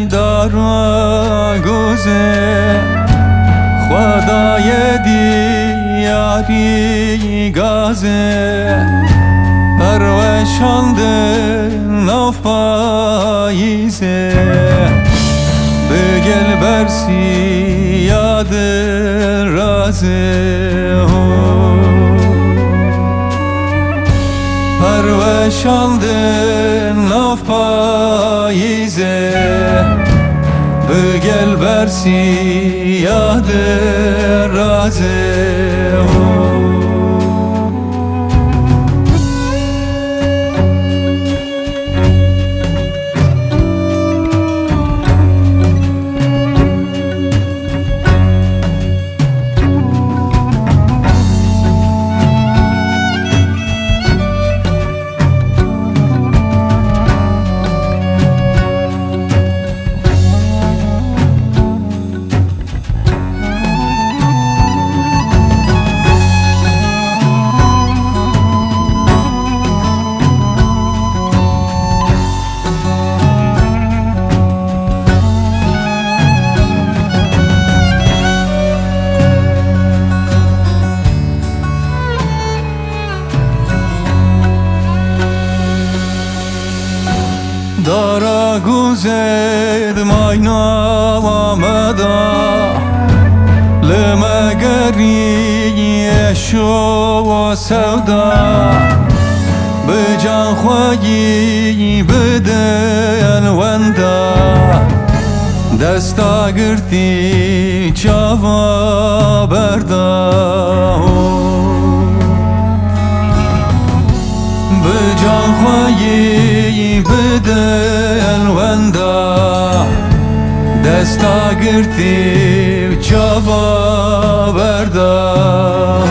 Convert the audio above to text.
دارا گوزه خدای دیاری گازه پروشانده ناف پاییزه بگل برسی یاد رازه پروشانده ناف پاییزه بگل برسی یاد رازه دارا گوزد ماینا آمدا لمگری شو و سودا بجان خواهی بدن وندا دستا گرتی چاوا بردا بجان خواهی بدن وندا دستا گرتی چاوا بردا